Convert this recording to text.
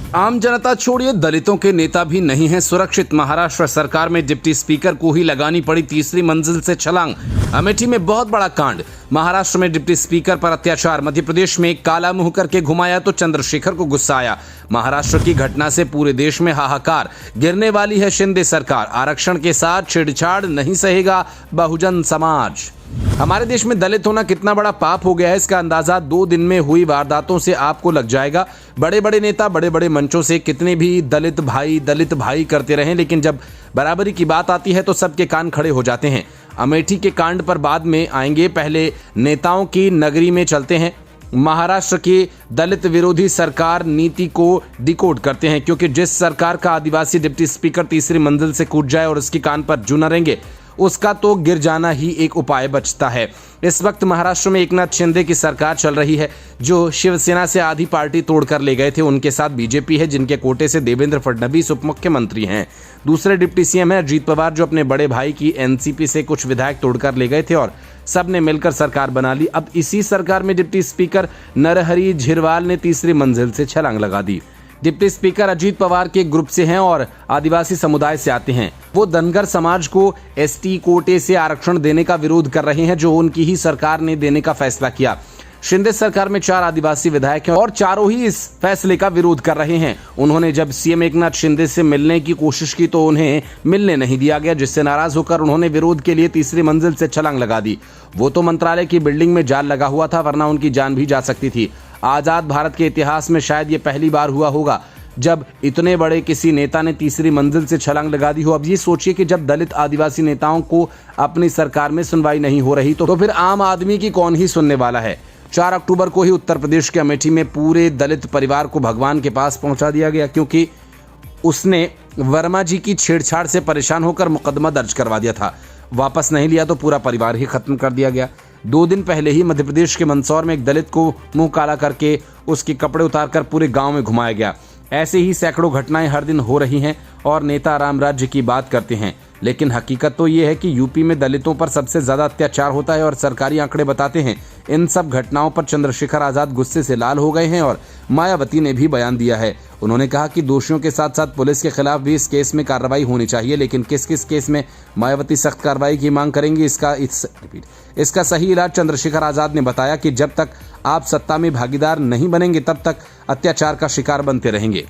आम जनता छोड़िए, दलितों के नेता भी नहीं हैं सुरक्षित। महाराष्ट्र सरकार में डिप्टी स्पीकर को ही लगानी पड़ी तीसरी मंजिल से छलांग। अमेठी में बहुत बड़ा कांड। महाराष्ट्र में डिप्टी स्पीकर पर अत्याचार। मध्य प्रदेश में काला मुंह करके घुमाया तो चंद्रशेखर को गुस्सा आया। महाराष्ट्र की घटना से पूरे देश में हाहाकार। गिरने वाली है शिंदे सरकार। आरक्षण के साथ छेड़छाड़ नहीं सहेगा बहुजन समाज। हमारे देश में दलित होना कितना बड़ा पाप हो गया है, इसका अंदाजा 2 दिन में हुई वारदातों से आपको लग जाएगा। बड़े बड़े नेता बड़े बड़े मंचों से कितने भी दलित भाई करते रहे, लेकिन जब बराबरी की बात आती है तो सबके कान खड़े हो जाते हैं। अमेठी के कांड पर बाद में आएंगे, पहले नेताओं की नगरी में चलते हैं। महाराष्ट्र की दलित विरोधी सरकार नीति को डिकोड करते हैं, क्योंकि जिस सरकार का आदिवासी डिप्टी स्पीकर तीसरी मंजिल से कूद जाए और उसके कान पर जू न रेंगे, उसका तो गिर जाना ही एक उपाय बचता है। इस वक्त महाराष्ट्र में एकनाथ शिंदे की सरकार चल रही है, जो शिवसेना से आधी पार्टी तोड़कर ले गए थे। उनके साथ बीजेपी है, जिनके कोटे से देवेंद्र फडणवीस उप मुख्यमंत्री हैं। दूसरे डिप्टी सीएम है अजीत पवार, जो अपने बड़े भाई की एनसीपी से कुछ विधायक तोड़कर ले गए थे और सबने मिलकर सरकार बना ली। अब इसी सरकार में डिप्टी स्पीकर नरहरि झिरवाल ने तीसरी मंजिल से छलांग लगा दी। डिप्टी स्पीकर अजीत पवार के ग्रुप से हैं और आदिवासी समुदाय से आते हैं। वो धनगर समाज को एसटी कोटे से आरक्षण देने का विरोध कर रहे हैं, जो उनकी ही सरकार ने देने का फैसला किया। शिंदे सरकार में 4 आदिवासी विधायक हैं और चारों ही इस फैसले का विरोध कर रहे हैं। उन्होंने जब सीएम एकनाथ शिंदे से मिलने की कोशिश की तो उन्हें मिलने नहीं दिया गया, जिससे नाराज होकर उन्होंने विरोध के लिए तीसरी मंजिल से छलांग लगा दी। वो तो मंत्रालय की बिल्डिंग में जाल लगा हुआ था, वरना उनकी जान भी जा सकती थी। आजाद भारत के इतिहास में शायद ये पहली बार हुआ होगा जब इतने बड़े किसी नेता ने तीसरी मंजिल से छलांग लगा दी हो। अब ये सोचिए कि जब दलित आदिवासी नेताओं को अपनी सरकार में सुनवाई नहीं हो रही तो फिर आम आदमी की कौन ही सुनने वाला है। 4 अक्टूबर को ही उत्तर प्रदेश के अमेठी में पूरे दलित परिवार को भगवान के पास पहुंचा दिया गया, क्योंकि उसने वर्मा जी की छेड़छाड़ से परेशान होकर मुकदमा दर्ज करवा दिया था। वापस नहीं लिया तो पूरा परिवार ही खत्म कर दिया गया। 2 दिन पहले ही मध्य प्रदेश के मंदसौर में एक दलित को मुंह काला करके उसके कपड़े उतारकर पूरे गांव में घुमाया गया। ऐसे ही सैकड़ों घटनाएं हर दिन हो रही हैं और नेता राम राज्य की बात करते हैं, लेकिन हकीकत तो ये है कि यूपी में दलितों पर सबसे ज्यादा अत्याचार होता है और सरकारी आंकड़े बताते हैं। इन सब घटनाओं पर चंद्रशेखर आजाद गुस्से से लाल हो गए हैं और मायावती ने भी बयान दिया है। उन्होंने कहा कि दोषियों के साथ साथ पुलिस के खिलाफ भी इस केस में कार्रवाई होनी चाहिए, लेकिन किस किस केस में मायावती सख्त कार्रवाई की मांग करेंगी, इसका सही इलाज चंद्रशेखर आजाद ने बताया कि जब तक आप सत्ता में भागीदार नहीं बनेंगे तब तक अत्याचार का शिकार बनते रहेंगे।